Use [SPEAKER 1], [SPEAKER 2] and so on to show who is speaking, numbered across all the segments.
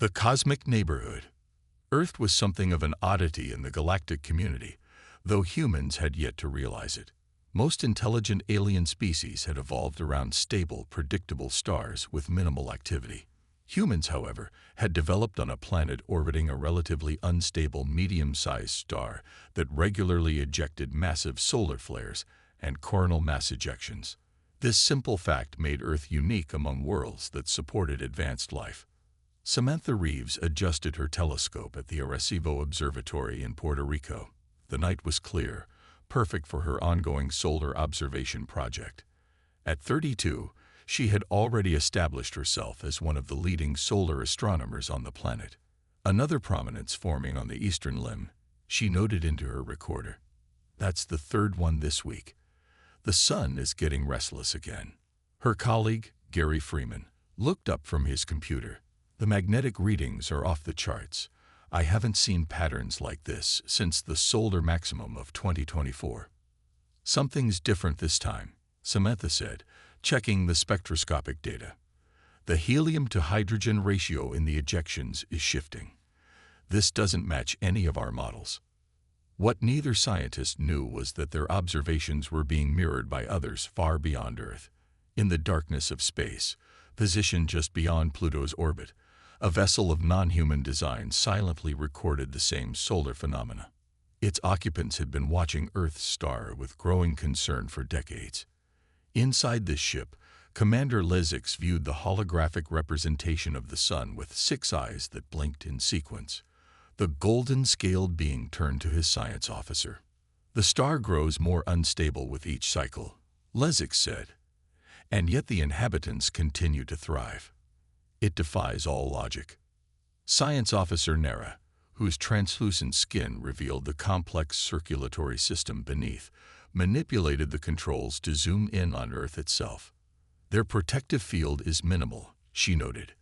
[SPEAKER 1] The cosmic neighborhood. Earth was something of an oddity in the galactic community, though humans had yet to realize it. Most intelligent alien species had evolved around stable, predictable stars with minimal activity. Humans, however, had developed on a planet orbiting a relatively unstable medium-sized star that regularly ejected massive solar flares and coronal mass ejections. This simple fact made Earth unique among worlds that supported advanced life. Samantha Reeves adjusted her telescope at the Arecibo Observatory in Puerto Rico. The night was clear, perfect for her ongoing solar observation project. At 32, she had already established herself as one of the leading solar astronomers on the planet. Another prominence forming on the eastern limb, she noted into her recorder. That's the third one this week. The sun is getting restless again. Her colleague, Gary Freeman, looked up from his computer. The magnetic readings are off the charts. I haven't seen patterns like this since the solar maximum of 2024. Something's different this time, Samantha said, checking the spectroscopic data. The helium to hydrogen ratio in the ejections is shifting. This doesn't match any of our models. What neither scientist knew was that their observations were being mirrored by others far beyond Earth. In the darkness of space, positioned just beyond Pluto's orbit, a vessel of non-human design silently recorded the same solar phenomena. Its occupants had been watching Earth's star with growing concern for decades. Inside this ship, Commander Lesix viewed the holographic representation of the sun with 6 eyes that blinked in sequence. The golden-scaled being turned to his science officer. The star grows more unstable with each cycle, Lesix said, and yet the inhabitants continue to thrive. It defies all logic. Science Officer Nara, whose translucent skin revealed the complex circulatory system beneath, manipulated the controls to zoom in on Earth itself. Their protective field is minimal, she noted.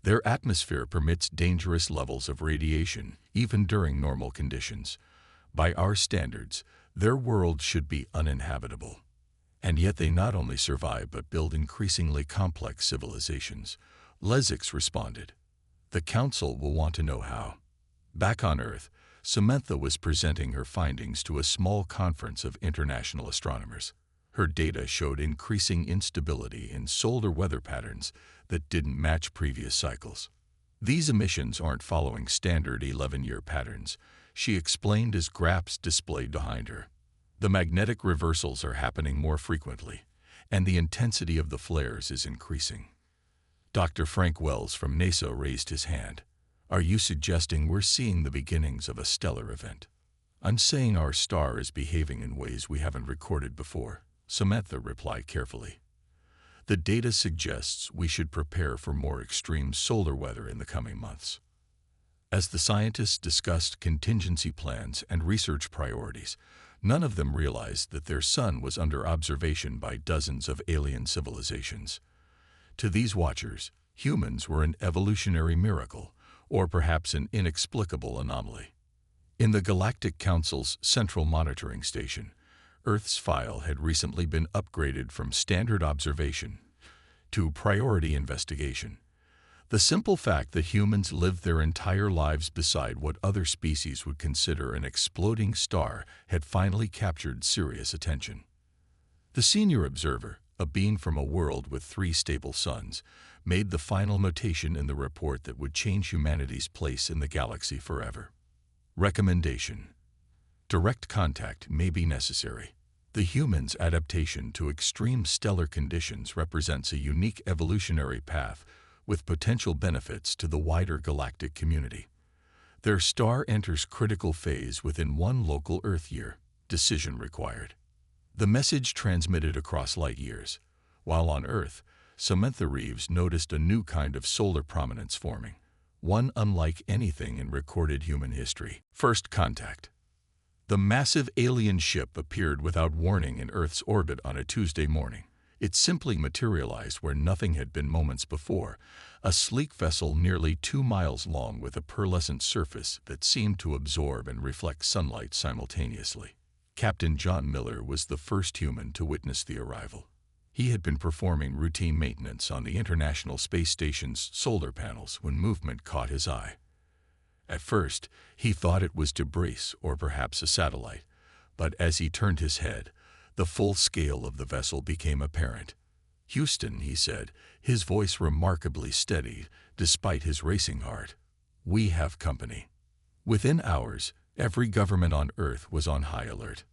[SPEAKER 1] Their atmosphere permits dangerous levels of radiation, even during normal conditions. By our standards, their world should be uninhabitable. And yet they not only survive but build increasingly complex civilizations. Lesix responded. The Council will want to know how. Back on Earth, Samantha was presenting her findings to a small conference of international astronomers. Her data showed increasing instability in solar weather patterns that didn't match previous cycles. These emissions aren't following standard 11-year patterns, she explained as graphs displayed behind her. The magnetic reversals are happening more frequently, and the intensity of the flares is increasing. Dr. Frank Wells from NASA raised his hand. Are you suggesting we're seeing the beginnings of a stellar event? I'm saying our star is behaving in ways we haven't recorded before, Samantha replied carefully. The data suggests we should prepare for more extreme solar weather in the coming months. As the scientists discussed contingency plans and research priorities, none of them realized that their sun was under observation by dozens of alien civilizations. To these watchers, humans were an evolutionary miracle, or perhaps an inexplicable anomaly. In the Galactic Council's central monitoring station, Earth's file had recently been upgraded from standard observation to priority investigation. The simple fact that humans lived their entire lives beside what other species would consider an exploding star had finally captured serious attention. The senior observer, a being from a world with 3 stable suns, made the final notation in the report that would change humanity's place in the galaxy forever. Recommendation: direct contact may be necessary. The human's adaptation to extreme stellar conditions represents a unique evolutionary path with potential benefits to the wider galactic community. Their star enters critical phase within 1 local Earth year. Decision required. The message transmitted across light years. While on Earth, Samantha Reeves noticed a new kind of solar prominence forming, one unlike anything in recorded human history. First contact. The massive alien ship appeared without warning in Earth's orbit on a Tuesday morning. It simply materialized where nothing had been moments before, a sleek vessel nearly 2 miles long with a pearlescent surface that seemed to absorb and reflect sunlight simultaneously. Captain John Miller was the first human to witness the arrival. He had been performing routine maintenance on the International Space Station's solar panels when movement caught his eye. At first, he thought it was debris or perhaps a satellite, but as he turned his head, the full scale of the vessel became apparent. "Houston," he said, his voice remarkably steady despite his racing heart. "We have company." Within hours, every government on Earth was on high alert.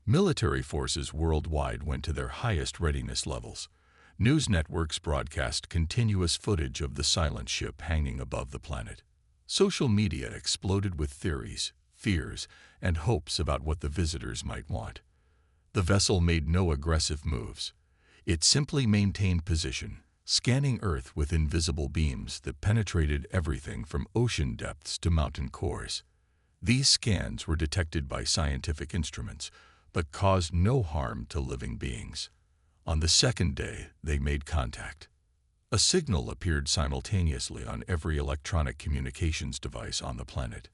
[SPEAKER 1] Military forces worldwide went to their highest readiness levels. News networks broadcast continuous footage of the silent ship hanging above the planet. Social media exploded with theories, fears, and hopes about what the visitors might want. The vessel made no aggressive moves. It simply maintained position, scanning Earth with invisible beams that penetrated everything from ocean depths to mountain cores. These scans were detected by scientific instruments, but caused no harm to living beings. On the second day, they made contact. A signal appeared simultaneously on every electronic communications device on the planet.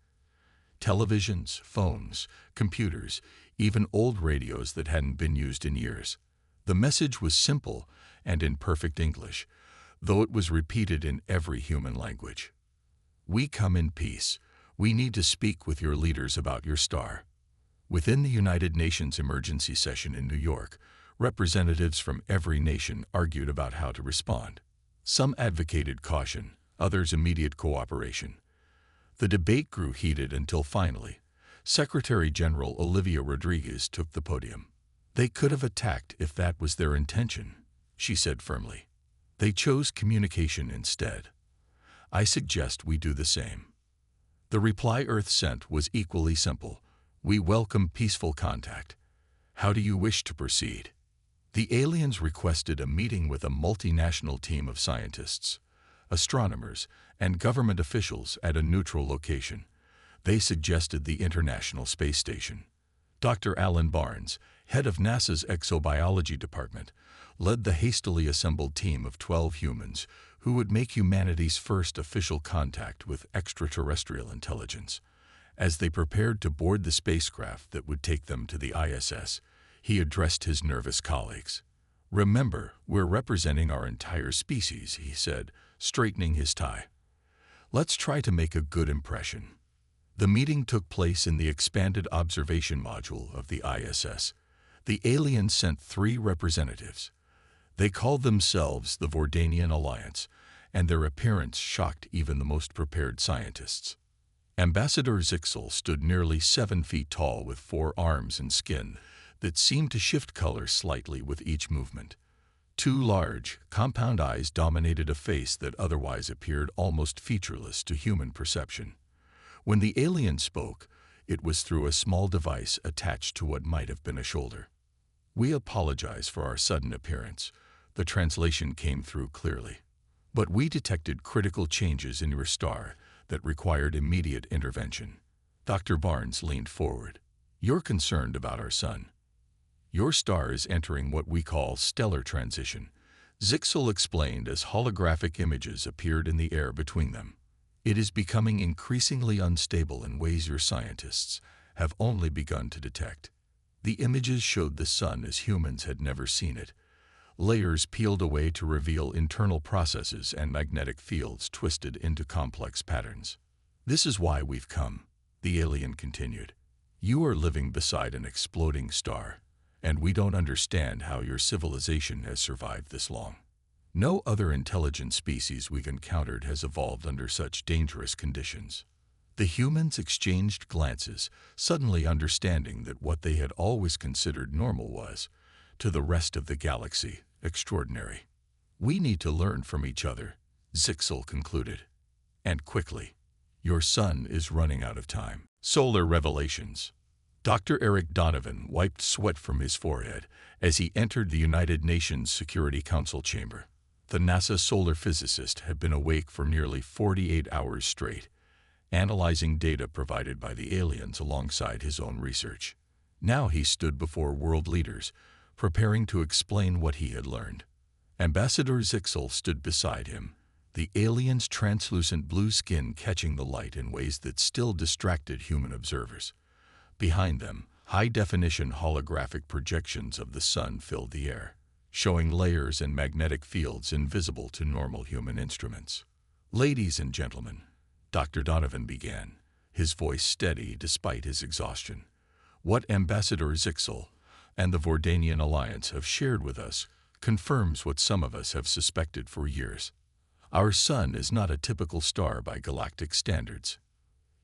[SPEAKER 1] Televisions, phones, computers, even old radios that hadn't been used in years. The message was simple and in perfect English, though it was repeated in every human language. "We come in peace. We need to speak with your leaders about your star." Within the United Nations emergency session in New York, representatives from every nation argued about how to respond. Some advocated caution, others immediate cooperation. The debate grew heated until finally, Secretary General Olivia Rodriguez took the podium. "They could have attacked if that was their intention," she said firmly. "They chose communication instead. I suggest we do the same." The reply Earth sent was equally simple. "We welcome peaceful contact. How do you wish to proceed?" The aliens requested a meeting with a multinational team of scientists, astronomers, and government officials at a neutral location. They suggested the International Space Station. Dr. Alan Barnes, head of NASA's exobiology department, led the hastily assembled team of 12 humans who would make humanity's first official contact with extraterrestrial intelligence. As they prepared to board the spacecraft that would take them to the ISS, he addressed his nervous colleagues. "Remember, we're representing our entire species," he said, straightening his tie. "Let's try to make a good impression." The meeting took place in the expanded observation module of the ISS. The aliens sent 3 representatives. They called themselves the Vordanian Alliance, and their appearance shocked even the most prepared scientists. Ambassador Zixel stood nearly 7 feet tall with 4 arms and skin that seemed to shift color slightly with each movement. 2 large, compound eyes dominated a face that otherwise appeared almost featureless to human perception. When the alien spoke, it was through a small device attached to what might have been a shoulder. "We apologize for our sudden appearance," the translation came through clearly. "But we detected critical changes in your star that required immediate intervention." Dr. Barnes leaned forward. "You're concerned about our sun. Your star is entering what we call stellar transition," Zixel explained as holographic images appeared in the air between them. "It is becoming increasingly unstable in ways your scientists have only begun to detect." The images showed the sun as humans had never seen it. Layers peeled away to reveal internal processes and magnetic fields twisted into complex patterns. "This is why we've come," the alien continued. "You are living beside an exploding star, and we don't understand how your civilization has survived this long. No other intelligent species we've encountered has evolved under such dangerous conditions." The humans exchanged glances, suddenly understanding that what they had always considered normal was, to the rest of the galaxy, extraordinary. "We need to learn from each other," Zixel concluded. "And quickly. Your sun is running out of time." Solar Revelations. Dr. Eric Donovan wiped sweat from his forehead as he entered the United Nations Security Council chamber. The NASA solar physicist had been awake for nearly 48 hours straight, analyzing data provided by the aliens alongside his own research. Now he stood before world leaders, preparing to explain what he had learned. Ambassador Zixel stood beside him, the alien's translucent blue skin catching the light in ways that still distracted human observers. Behind them, high-definition holographic projections of the sun filled the air. showing layers and magnetic fields invisible to normal human instruments. "Ladies and gentlemen," Dr. Donovan began, his voice steady despite his exhaustion, "what Ambassador Zixel and the Vordanian Alliance have shared with us confirms what some of us have suspected for years. Our sun is not a typical star by galactic standards."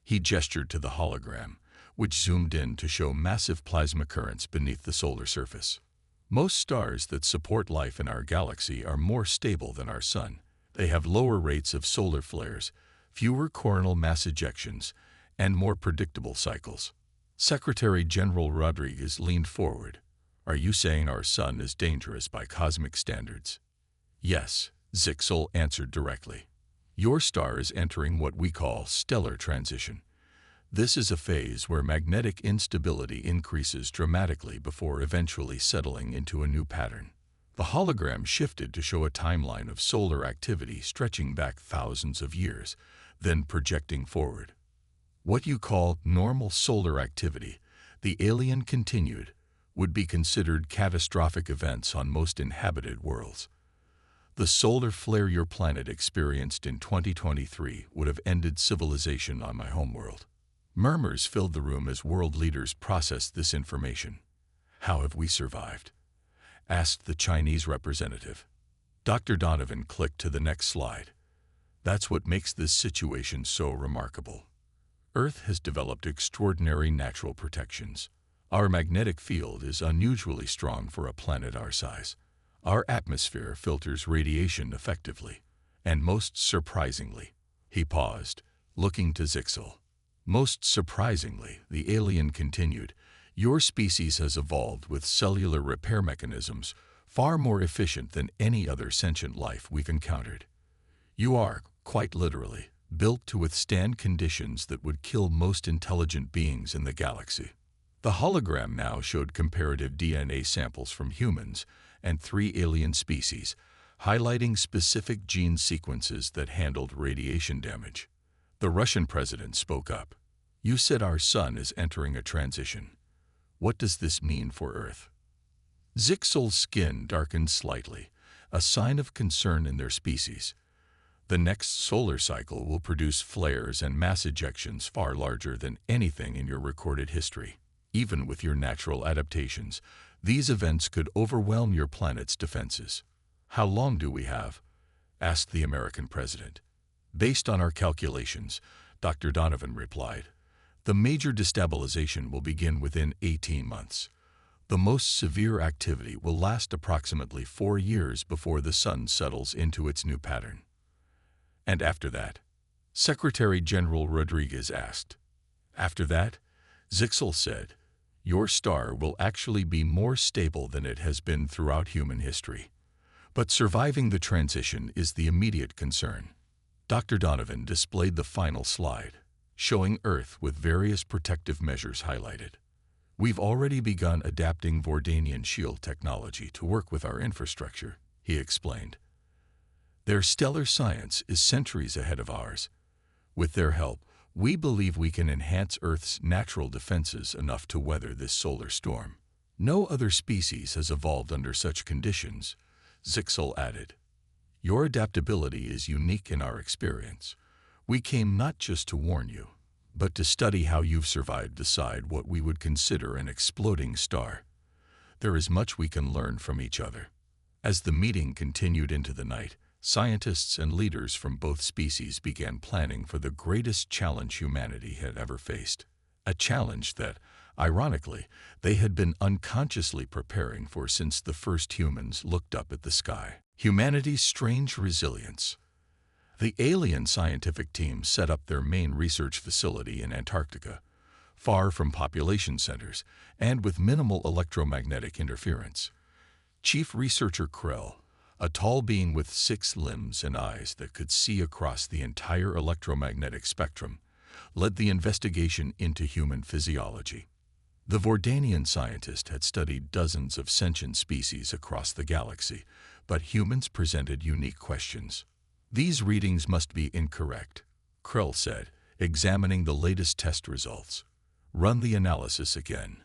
[SPEAKER 1] He gestured to the hologram, which zoomed in to show massive plasma currents beneath the solar surface. Most stars that support life in our galaxy are more stable than our sun. They have lower rates of solar flares, fewer coronal mass ejections, and more predictable cycles. Secretary General Rodriguez leaned forward. "Are you saying our sun is dangerous by cosmic standards?" "Yes," Zixel answered directly. "Your star is entering what we call stellar transition. This is a phase where magnetic instability increases dramatically before eventually settling into a new pattern." The hologram shifted to show a timeline of solar activity stretching back thousands of years, then projecting forward. "What you call normal solar activity," the alien continued, "would be considered catastrophic events on most inhabited worlds. The solar flare your planet experienced in 2023 would have ended civilization on my homeworld." Murmurs filled the room as world leaders processed this information. "How have we survived?" asked the Chinese representative. Dr. Donovan clicked to the next slide. "That's what makes this situation so remarkable. Earth has developed extraordinary natural protections. Our magnetic field is unusually strong for a planet our size. Our atmosphere filters radiation effectively, and most surprisingly," he paused, looking to Zixel. "Most surprisingly," the alien continued, "your species has evolved with cellular repair mechanisms far more efficient than any other sentient life we've encountered. You are, quite literally, built to withstand conditions that would kill most intelligent beings in the galaxy." The hologram now showed comparative DNA samples from humans and 3 alien species, highlighting specific gene sequences that handled radiation damage. The Russian president spoke up. "You said our sun is entering a transition. What does this mean for Earth?" Zixel's skin darkened slightly, a sign of concern in their species. "The next solar cycle will produce flares and mass ejections far larger than anything in your recorded history. Even with your natural adaptations, these events could overwhelm your planet's defenses." "How long do we have?" asked the American president. "Based on our calculations," Dr. Donovan replied, "the major destabilization will begin within 18 months. The most severe activity will last approximately 4 years before the sun settles into its new pattern." "And after that?" Secretary General Rodriguez asked. "After that," Zixel said, "your star will actually be more stable than it has been throughout human history. But surviving the transition is the immediate concern." Dr. Donovan displayed the final slide, showing Earth with various protective measures highlighted. "We've already begun adapting Vordanian shield technology to work with our infrastructure," he explained. "Their stellar science is centuries ahead of ours. With their help, we believe we can enhance Earth's natural defenses enough to weather this solar storm. No other species has evolved under such conditions," Zixel added. "Your adaptability is unique in our experience. We came not just to warn you, but to study how you've survived beside what we would consider an exploding star. There is much we can learn from each other." As the meeting continued into the night, scientists and leaders from both species began planning for the greatest challenge humanity had ever faced. A challenge that, ironically, they had been unconsciously preparing for since the first humans looked up at the sky. Humanity's strange resilience. The alien scientific team set up their main research facility in Antarctica, far from population centers and with minimal electromagnetic interference. Chief Researcher Krell, a tall being with 6 limbs and eyes that could see across the entire electromagnetic spectrum, led the investigation into human physiology. The Vordanian scientist had studied dozens of sentient species across the galaxy, but humans presented unique questions. "These readings must be incorrect," Krell said, examining the latest test results. "Run the analysis again."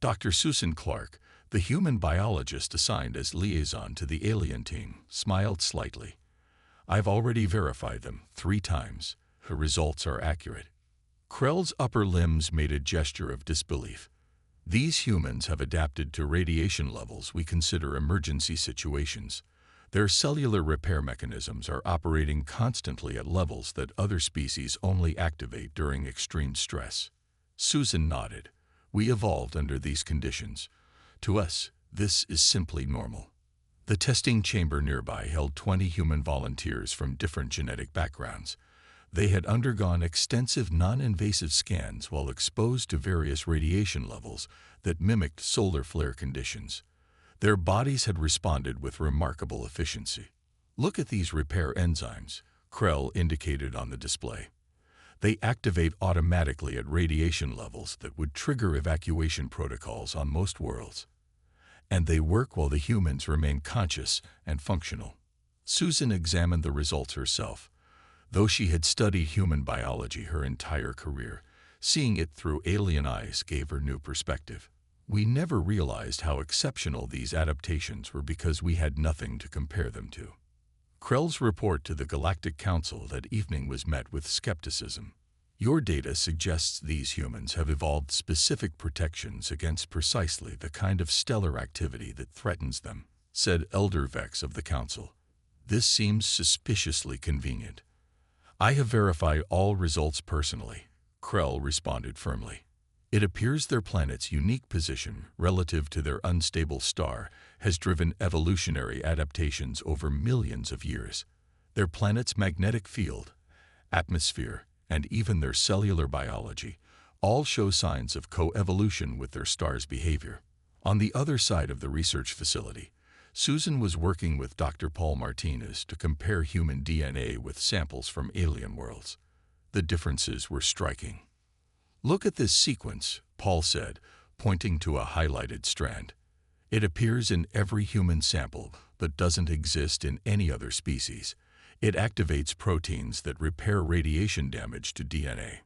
[SPEAKER 1] Dr. Susan Clark, The human biologist assigned as liaison to the alien team smiled slightly. I've already verified them 3 times. The results are accurate. Krell's upper limbs made a gesture of disbelief. These humans have adapted to radiation levels we consider emergency situations. Their cellular repair mechanisms are operating constantly at levels that other species only activate during extreme stress. Susan nodded. We evolved under these conditions. To us, this is simply normal. The testing chamber nearby held 20 human volunteers from different genetic backgrounds. They had undergone extensive non-invasive scans while exposed to various radiation levels that mimicked solar flare conditions. Their bodies had responded with remarkable efficiency. Look at these repair enzymes, Krell indicated on the display. They activate automatically at radiation levels that would trigger evacuation protocols on most worlds. And they work while the humans remain conscious and functional. Susan examined the results herself. Though she had studied human biology her entire career, seeing it through alien eyes gave her new perspective. We never realized how exceptional these adaptations were because we had nothing to compare them to. Krell's report to the Galactic Council that evening was met with skepticism. Your data suggests these humans have evolved specific protections against precisely the kind of stellar activity that threatens them, said Elder Vex of the Council. This seems suspiciously convenient. I have verified all results personally, Krell responded firmly. It appears their planet's unique position relative to their unstable star has driven evolutionary adaptations over millions of years. Their planet's magnetic field, atmosphere, and even their cellular biology all show signs of coevolution with their star's behavior. On the other side of the research facility, Susan was working with Dr. Paul Martinez to compare human DNA with samples from alien worlds. The differences were striking. Look at this sequence, Paul said, pointing to a highlighted strand. It appears in every human sample but doesn't exist in any other species. It activates proteins that repair radiation damage to DNA.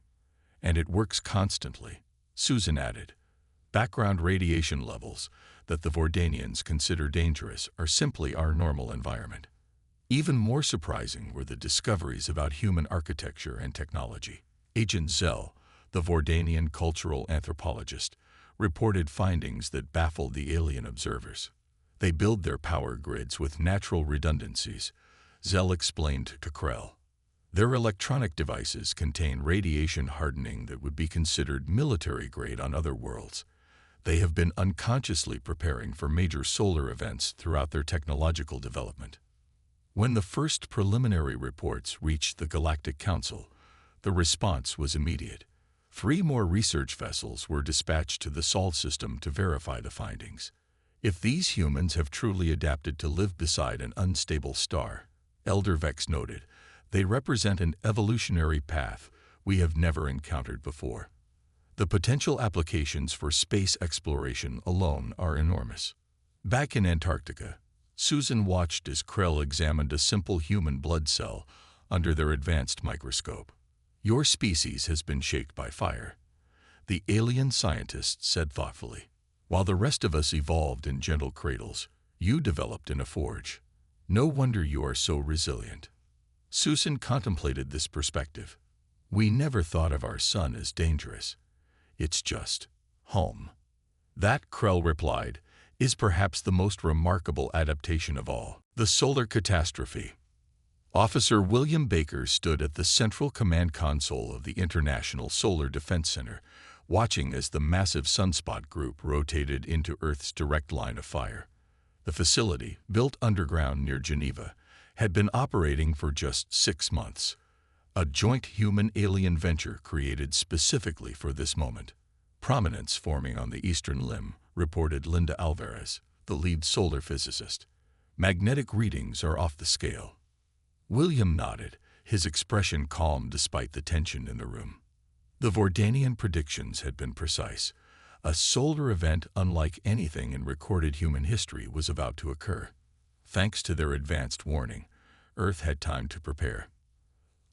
[SPEAKER 1] And it works constantly, Susan added. Background radiation levels that the Vordanians consider dangerous are simply our normal environment. Even more surprising were the discoveries about human architecture and technology. Agent Zell, the Vordanian cultural anthropologist, reported findings that baffled the alien observers. They build their power grids with natural redundancies, Zell explained to Krell. Their electronic devices contain radiation hardening that would be considered military-grade on other worlds. They have been unconsciously preparing for major solar events throughout their technological development. When the first preliminary reports reached the Galactic Council, the response was immediate. 3 more research vessels were dispatched to the Sol system to verify the findings. If these humans have truly adapted to live beside an unstable star, Elder Vex noted, they represent an evolutionary path we have never encountered before. The potential applications for space exploration alone are enormous. Back in Antarctica, Susan watched as Krell examined a simple human blood cell under their advanced microscope. Your species has been shaped by fire, the alien scientist said thoughtfully. While the rest of us evolved in gentle cradles, you developed in a forge. No wonder you are so resilient. Susan contemplated this perspective. We never thought of our sun as dangerous. It's just home. That, Krell replied, is perhaps the most remarkable adaptation of all. The solar catastrophe. Officer William Baker stood at the central command console of the International Solar Defense Center, watching as the massive sunspot group rotated into Earth's direct line of fire. The facility, built underground near Geneva, had been operating for just 6 months, a joint human-alien venture created specifically for this moment. Prominence forming on the eastern limb, reported Linda Alvarez, the lead solar physicist. Magnetic readings are off the scale. William nodded, his expression calm despite the tension in the room. The Vordanian predictions had been precise. A solar event unlike anything in recorded human history was about to occur. Thanks to their advanced warning, Earth had time to prepare.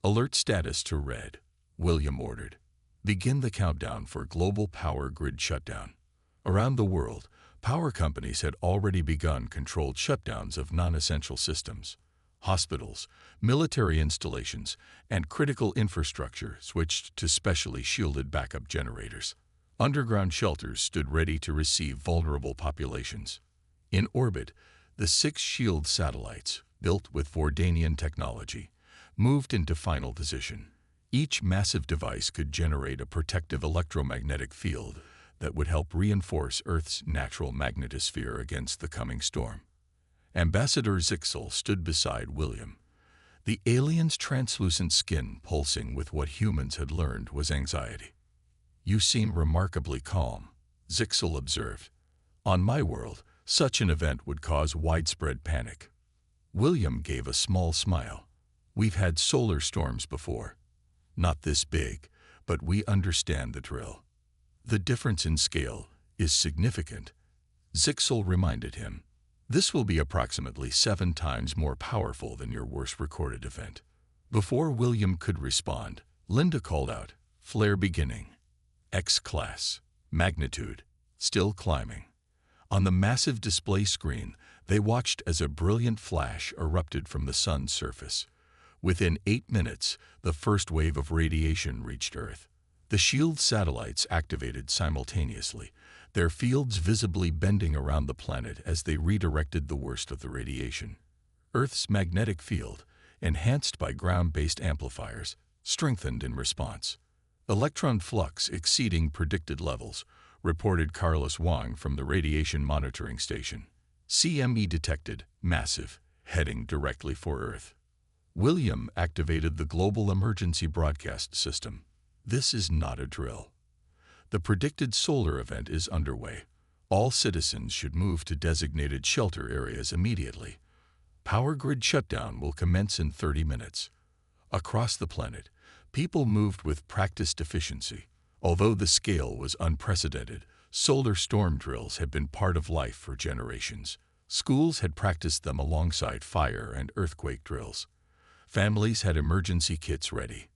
[SPEAKER 1] Alert status to red, William ordered. Begin the countdown for global power grid shutdown. Around the world, Power companies had already begun controlled shutdowns of non-essential systems. Hospitals, military installations, and critical infrastructure switched to specially shielded backup generators. Underground shelters stood ready to receive vulnerable populations. In orbit, the 6 shield satellites, built with Vordanian technology, moved into final position. Each massive device could generate a protective electromagnetic field that would help reinforce Earth's natural magnetosphere against the coming storm. Ambassador Zixel stood beside William, the alien's translucent skin pulsing with what humans had learned was anxiety. "You seem remarkably calm," Zixel observed. "On my world, such an event would cause widespread panic." William gave a small smile. "We've had solar storms before. Not this big, but we understand the drill." "The difference in scale is significant," Zixel reminded him. "This will be approximately 7 times more powerful than your worst recorded event." Before William could respond, Linda called out, "Flare beginning. X-class. Magnitude. Still climbing." On the massive display screen, they watched as a brilliant flash erupted from the sun's surface. Within 8 minutes, the first wave of radiation reached Earth. The shield satellites activated simultaneously, their fields visibly bending around the planet as they redirected the worst of the radiation. Earth's magnetic field, enhanced by ground-based amplifiers, strengthened in response. "Electron flux exceeding predicted levels," reported Carlos Wang from the radiation monitoring station. "CME detected, massive, heading directly for Earth." William activated the global emergency broadcast system. "This is not a drill. The predicted solar event is underway. All citizens should move to designated shelter areas immediately. Power grid shutdown will commence in 30 minutes. Across the planet, people moved with practiced efficiency. Although the scale was unprecedented, solar storm drills had been part of life for generations. Schools had practiced them alongside fire and earthquake drills. Families had emergency kits ready.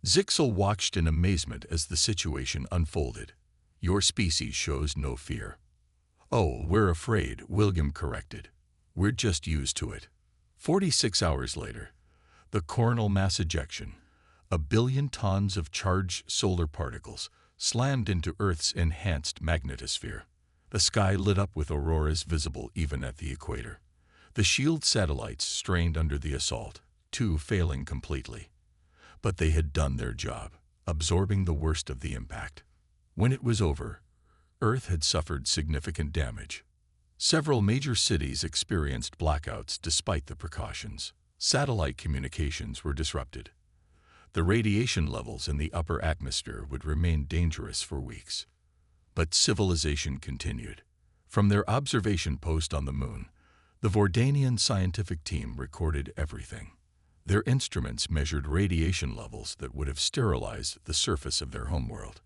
[SPEAKER 1] Zixel watched in amazement as the situation unfolded. "Your species shows no fear." "Oh, we're afraid," William corrected. "We're just used to it." 46 hours later, the coronal mass ejection, 1 billion tons of charged solar particles, slammed into Earth's enhanced magnetosphere. The sky lit up with auroras visible even at the equator. The shield satellites strained under the assault, 2 failing completely. But they had done their job, absorbing the worst of the impact. When it was over, Earth had suffered significant damage. Several major cities experienced blackouts despite the precautions. Satellite communications were disrupted. The radiation levels in the upper atmosphere would remain dangerous for weeks. But civilization continued. From their observation post on the moon, the Vordanian scientific team recorded everything. Their instruments measured radiation levels that would have sterilized the surface of their homeworld.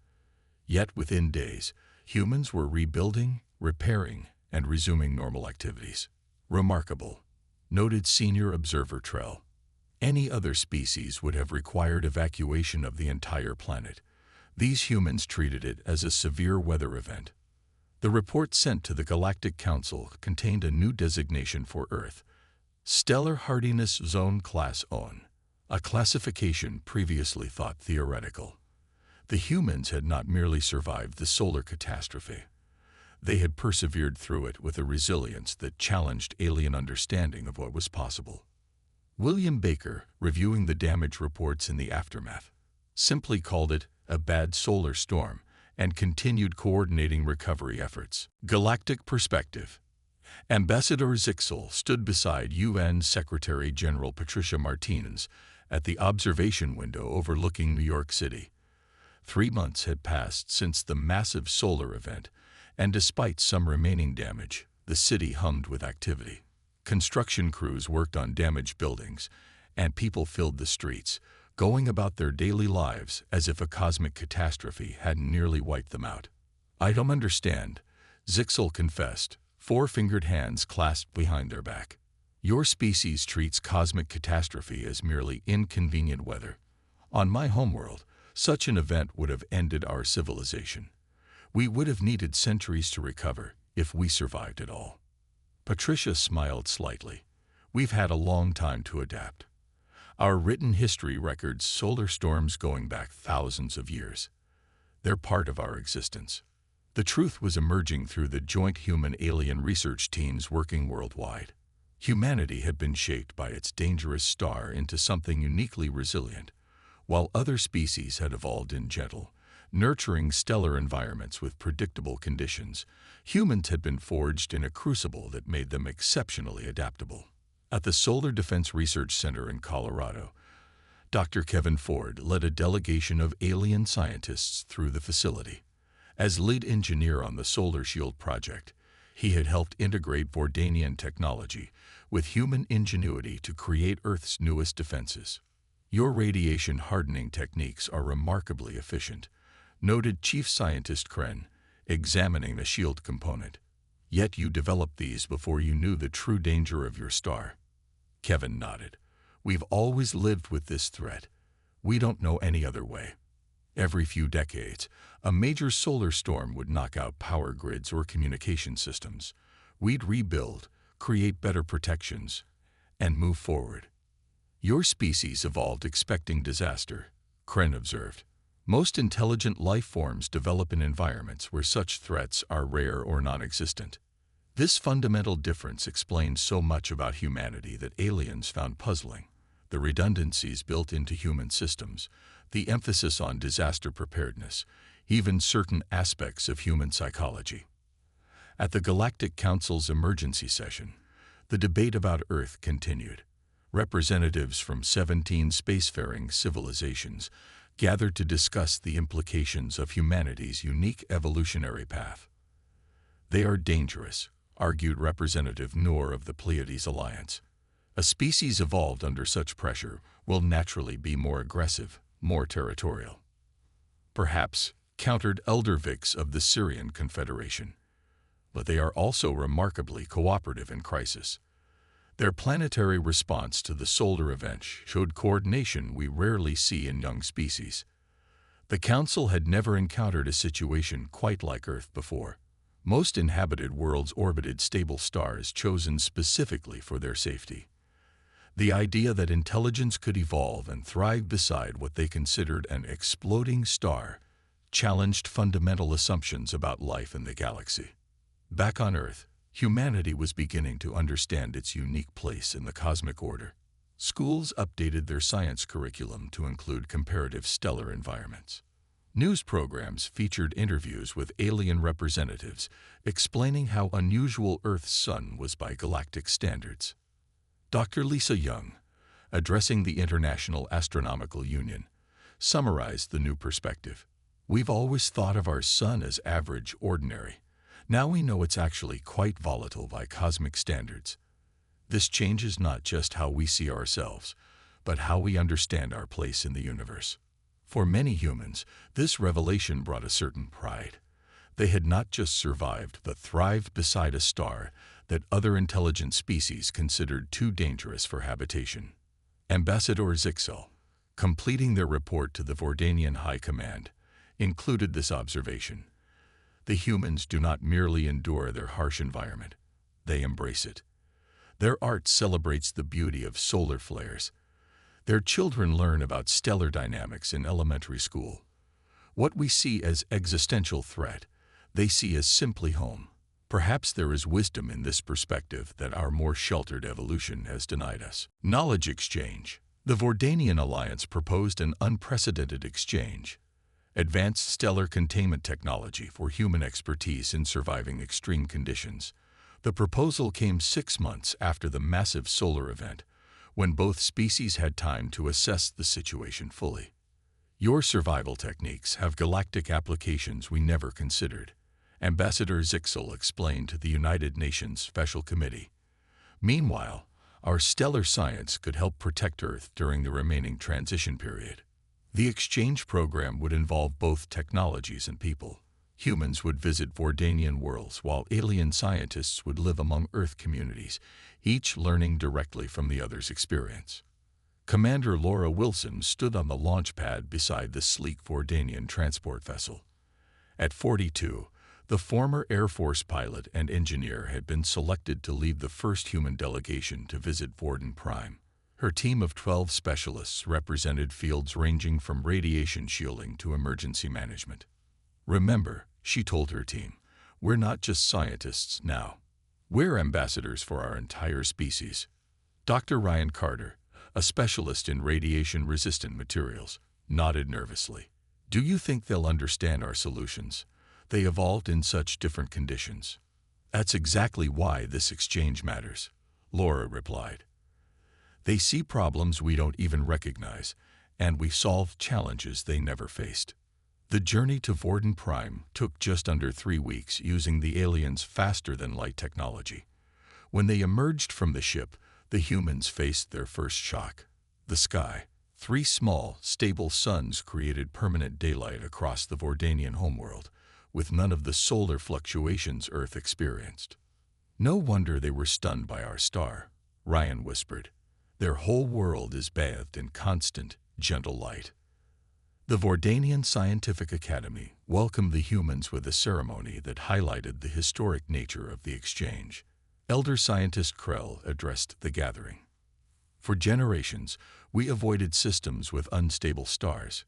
[SPEAKER 1] Yet within days, humans were rebuilding, repairing, and resuming normal activities. "Remarkable," noted senior observer Trell. "Any other species would have required evacuation of the entire planet. These humans treated it as a severe weather event." The report sent to the Galactic Council contained a new designation for Earth: Stellar Hardiness Zone Class ON, a classification previously thought theoretical. The humans had not merely survived the solar catastrophe. They had persevered through it with a resilience that challenged alien understanding of what was possible. William Baker, reviewing the damage reports in the aftermath, simply called it a bad solar storm and continued coordinating recovery efforts. Galactic Perspective. Ambassador Zixel stood beside UN Secretary-General Patricia Martinez at the observation window overlooking New York City. 3 months had passed since the massive solar event, and despite some remaining damage, the city hummed with activity. Construction crews worked on damaged buildings, and people filled the streets, going about their daily lives as if a cosmic catastrophe hadn't nearly wiped them out. "I don't understand," Zixel confessed, 4-fingered hands clasped behind their back. "Your species treats cosmic catastrophe as merely inconvenient weather. On my homeworld, such an event would have ended our civilization. We would have needed centuries to recover, if we survived at all. Patricia smiled slightly. We've had a long time to adapt. Our written history records solar storms going back thousands of years. They're part of our existence. The truth was emerging through the joint human-alien research teams working worldwide. Humanity had been shaped by its dangerous star into something uniquely resilient, while other species had evolved in gentle, nurturing stellar environments with predictable conditions. Humans had been forged in a crucible that made them exceptionally adaptable. At the Solar Defense Research Center in Colorado, Dr. Kevin Ford led a delegation of alien scientists through the facility. As lead engineer on the Solar Shield project, he had helped integrate Vordanian technology with human ingenuity to create Earth's newest defenses. Your radiation hardening techniques are remarkably efficient, noted Chief Scientist Kren, examining the shield component. Yet you developed these before you knew the true danger of your star. Kevin nodded. We've always lived with this threat. We don't know any other way. Every few decades, a major solar storm would knock out power grids or communication systems. We'd rebuild, create better protections, and move forward. Your species evolved expecting disaster, Kren observed. Most intelligent life forms develop in environments where such threats are rare or non-existent. This fundamental difference explains so much about humanity that aliens found puzzling. The redundancies built into human systems, the emphasis on disaster preparedness, even certain aspects of human psychology. At the Galactic Council's emergency session, the debate about Earth continued. Representatives from 17 spacefaring civilizations gathered to discuss the implications of humanity's unique evolutionary path. They are dangerous, argued Representative Noor of the Pleiades Alliance. A species evolved under such pressure will naturally be more aggressive, more territorial. Perhaps, countered Elder Vix of the Syrian Confederation. But they are also remarkably cooperative in crisis. Their planetary response to the solar event showed coordination we rarely see in young species. The Council had never encountered a situation quite like Earth before. Most inhabited worlds orbited stable stars chosen specifically for their safety. The idea that intelligence could evolve and thrive beside what they considered an exploding star challenged fundamental assumptions about life in the galaxy. Back on Earth, humanity was beginning to understand its unique place in the cosmic order. Schools updated their science curriculum to include comparative stellar environments. News programs featured interviews with alien representatives explaining how unusual Earth's sun was by galactic standards. Dr. Lisa Young, addressing the International Astronomical Union, summarized the new perspective. We've always thought of our sun as average, ordinary. Now we know it's actually quite volatile by cosmic standards. This changes not just how we see ourselves, but how we understand our place in the universe. For many humans, this revelation brought a certain pride. They had not just survived, but thrived beside a star that other intelligent species considered too dangerous for habitation. Ambassador Zixel, completing their report to the Vordanian High Command, included this observation. The humans do not merely endure their harsh environment, they embrace it. Their art celebrates the beauty of solar flares. Their children learn about stellar dynamics in elementary school. What we see as existential threat, they see as simply home. Perhaps there is wisdom in this perspective that our more sheltered evolution has denied us. Knowledge exchange. The Vordanian Alliance proposed an unprecedented exchange. Advanced stellar containment technology for human expertise in surviving extreme conditions. The proposal came 6 months after the massive solar event, when both species had time to assess the situation fully. Your survival techniques have galactic applications we never considered, Ambassador Zixel explained to the United Nations Special Committee. Meanwhile, our stellar science could help protect Earth during the remaining transition period. The exchange program would involve both technologies and people. Humans would visit Vordanian worlds while alien scientists would live among Earth communities, each learning directly from the other's experience. Commander Laura Wilson stood on the launch pad beside the sleek Vordanian transport vessel. At 42, The former Air Force pilot and engineer had been selected to lead the first human delegation to visit Vorden Prime. Her team of 12 specialists represented fields ranging from radiation shielding to emergency management. "Remember," she told her team, "we're not just scientists now. We're ambassadors for our entire species." Dr. Ryan Carter, a specialist in radiation-resistant materials, nodded nervously. "Do you think they'll understand our solutions? They evolved in such different conditions." "That's exactly why this exchange matters," Laura replied. "They see problems we don't even recognize, and we solve challenges they never faced." The journey to Vorden Prime took just under 3 weeks using the aliens' faster-than-light technology. When they emerged from the ship, the humans faced their first shock. The sky. 3 small, stable suns created permanent daylight across the Vordanian homeworld, with none of the solar fluctuations Earth experienced. "No wonder they were stunned by our star," Ryan whispered. "Their whole world is bathed in constant, gentle light." The Vordanian Scientific Academy welcomed the humans with a ceremony that highlighted the historic nature of the exchange. Elder Scientist Krell addressed the gathering. "For generations, we avoided systems with unstable stars,"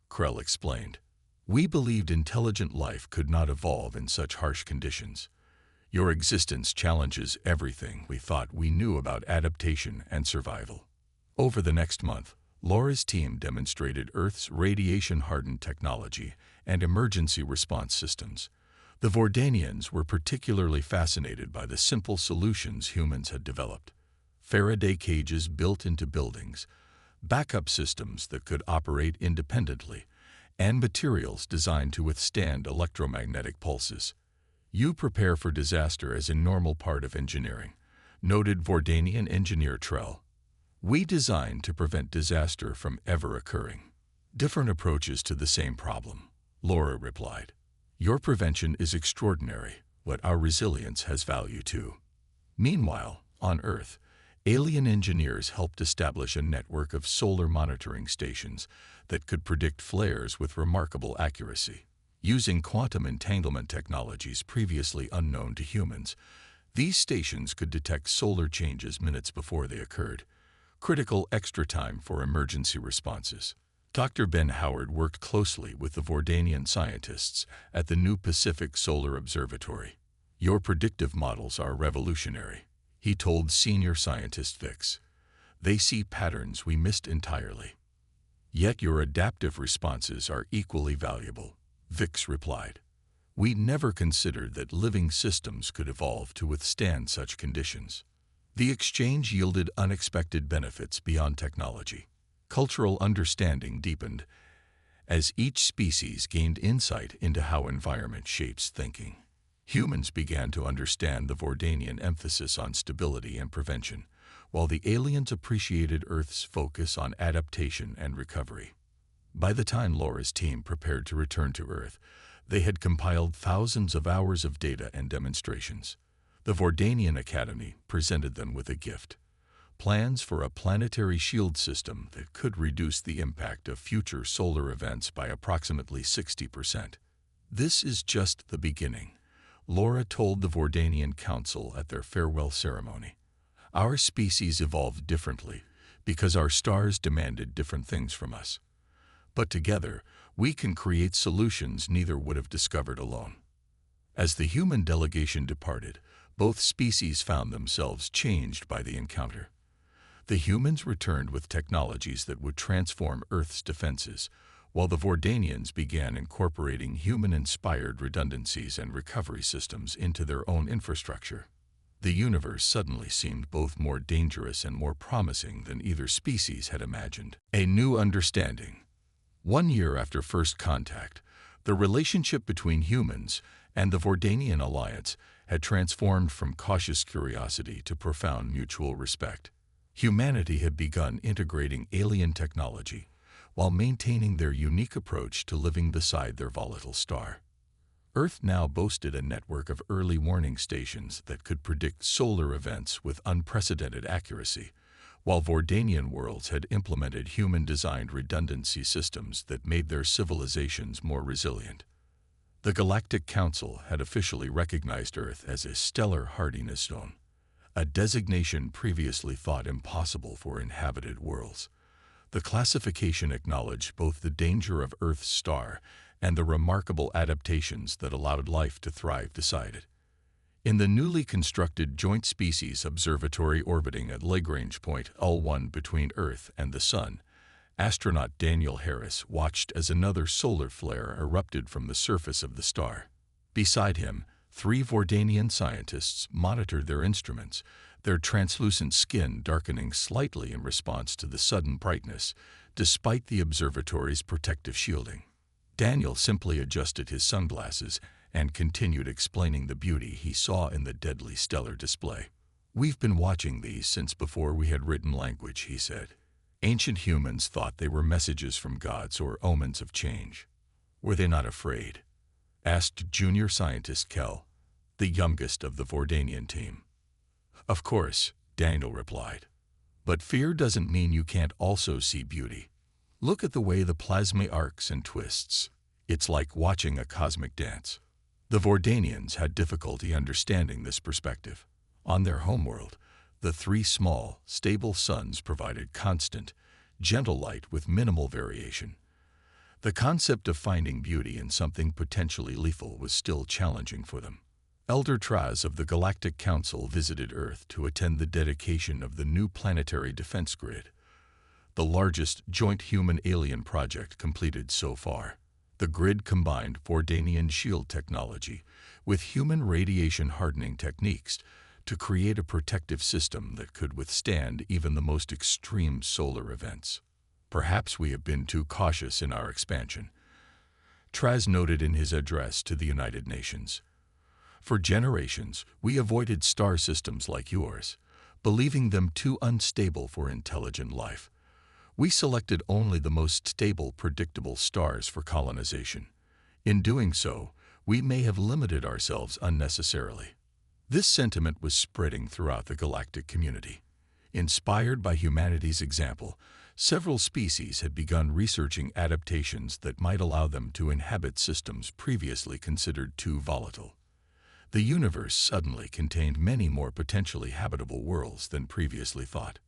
[SPEAKER 1] Krell explained. "We believed intelligent life could not evolve in such harsh conditions. Your existence challenges everything we thought we knew about adaptation and survival." Over the next month, Laura's team demonstrated Earth's radiation-hardened technology and emergency response systems. The Vordanians were particularly fascinated by the simple solutions humans had developed: Faraday cages built into buildings, backup systems that could operate independently, and materials designed to withstand electromagnetic pulses. "You prepare for disaster as a normal part of engineering," noted Vordanian engineer Trell. "We design to prevent disaster from ever occurring." "Different approaches to the same problem," Laura replied. "Your prevention is extraordinary, but our resilience has value too." Meanwhile, on Earth, alien engineers helped establish a network of solar monitoring stations that could predict flares with remarkable accuracy. Using quantum entanglement technologies previously unknown to humans, these stations could detect solar changes minutes before they occurred, critical extra time for emergency responses. Dr. Ben Howard worked closely with the Vordanian scientists at the new Pacific Solar Observatory. "Your predictive models are revolutionary," he told senior scientist Vix. "They see patterns we missed entirely." "Yet your adaptive responses are equally valuable," Vix replied. "We never considered that living systems could evolve to withstand such conditions." The exchange yielded unexpected benefits beyond technology. Cultural understanding deepened as each species gained insight into how environment shapes thinking. Humans began to understand the Vordanian emphasis on stability and prevention, while the aliens appreciated Earth's focus on adaptation and recovery. By the time Laura's team prepared to return to Earth, they had compiled thousands of hours of data and demonstrations. The Vordanian Academy presented them with a gift: plans for a planetary shield system that could reduce the impact of future solar events by approximately 60%. "This is just the beginning," Laura told the Vordanian Council at their farewell ceremony. "Our species evolved differently because our stars demanded different things from us. But together, we can create solutions neither would have discovered alone." As the human delegation departed, both species found themselves changed by the encounter. The humans returned with technologies that would transform Earth's defenses, while the Vordanians began incorporating human-inspired redundancies and recovery systems into their own infrastructure. The universe suddenly seemed both more dangerous and more promising than either species had imagined. A new understanding. 1 year after first contact, the relationship between humans and the Vordanian alliance had transformed from cautious curiosity to profound mutual respect. Humanity had begun integrating alien technology while maintaining their unique approach to living beside their volatile star. Earth now boasted a network of early warning stations that could predict solar events with unprecedented accuracy, while Vordanian worlds had implemented human-designed redundancy systems that made their civilizations more resilient. The Galactic Council had officially recognized Earth as a stellar hardiness zone, a designation previously thought impossible for inhabited worlds. The classification acknowledged both the danger of Earth's star and the remarkable adaptations that allowed life to thrive beside it. In the newly constructed Joint Species Observatory orbiting at Lagrange Point L1 between Earth and the Sun, astronaut Daniel Harris watched as another solar flare erupted from the surface of the star. Beside him, 3 Vordanian scientists monitored their instruments, their translucent skin darkening slightly in response to the sudden brightness, despite the observatory's protective shielding. Daniel simply adjusted his sunglasses and continued explaining the beauty he saw in the deadly stellar display. "We've been watching these since before we had written language," he said. "Ancient humans thought they were messages from gods or omens of change." "Were they not afraid?" asked junior scientist Kel, the youngest of the Vordanian team. "Of course," Daniel replied. "But fear doesn't mean you can't also see beauty. Look at the way the plasma arcs and twists. It's like watching a cosmic dance." The Vordanians had difficulty understanding this perspective. On their homeworld, the 3 small, stable suns provided constant, gentle light with minimal variation. The concept of finding beauty in something potentially lethal was still challenging for them. Elder Traz of the Galactic Council visited Earth to attend the dedication of the new planetary defense grid, the largest joint human-alien project completed so far. The grid combined Vordanian shield technology with human radiation hardening techniques to create a protective system that could withstand even the most extreme solar events. "Perhaps we have been too cautious in our expansion," Traz noted in his address to the United Nations. "For generations, we avoided star systems like yours, believing them too unstable for intelligent life. We selected only the most stable, predictable stars for colonization. In doing so, we may have limited ourselves unnecessarily." This sentiment was spreading throughout the galactic community. Inspired by humanity's example, several species had begun researching adaptations that might allow them to inhabit systems previously considered too volatile. The universe suddenly contained many more potentially habitable worlds than previously thought.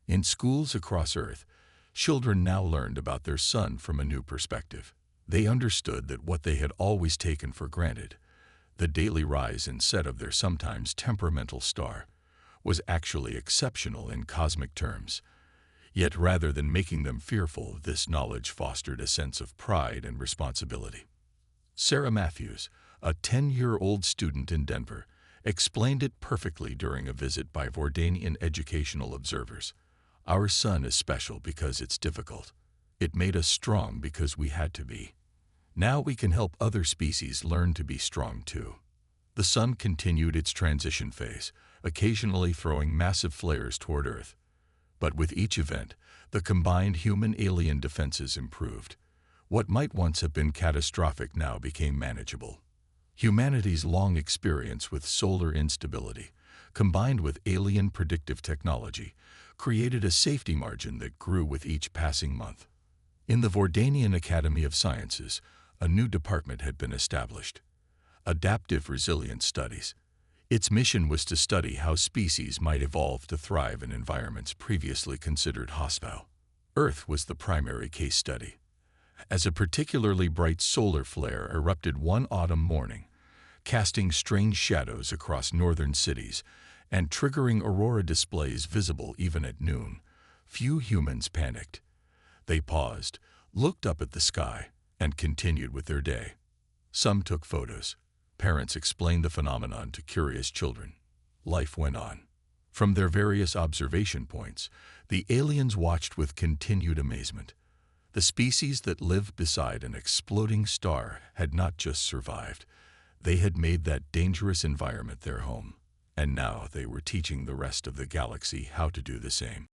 [SPEAKER 1] In schools across Earth, children now learned about their sun from a new perspective. They understood that what they had always taken for granted, the daily rise and set of their sometimes temperamental star, was actually exceptional in cosmic terms. Yet rather than making them fearful, this knowledge fostered a sense of pride and responsibility. Sarah Matthews, a 10-year-old student in Denver, explained it perfectly during a visit by Vordanian educational observers. "Our sun is special because it's difficult. It made us strong because we had to be. Now we can help other species learn to be strong too." The sun continued its transition phase, occasionally throwing massive flares toward Earth. But with each event, the combined human-alien defenses improved. What might once have been catastrophic now became manageable. Humanity's long experience with solar instability, combined with alien predictive technology, created a safety margin that grew with each passing month. In the Vordanian Academy of Sciences, a new department had been established: Adaptive Resilience Studies. Its mission was to study how species might evolve to thrive in environments previously considered hostile. Earth was the primary case study. As a particularly bright solar flare erupted one autumn morning, casting strange shadows across northern cities and triggering aurora displays visible even at noon, few humans panicked. They paused, looked up at the sky, and continued with their day. Some took photos. Parents explained the phenomenon to curious children. Life went on. From their various observation points, the aliens watched with continued amazement. The species that lived beside an exploding star had not just survived. They had made that dangerous environment their home. And now they were teaching the rest of the galaxy how to do the same.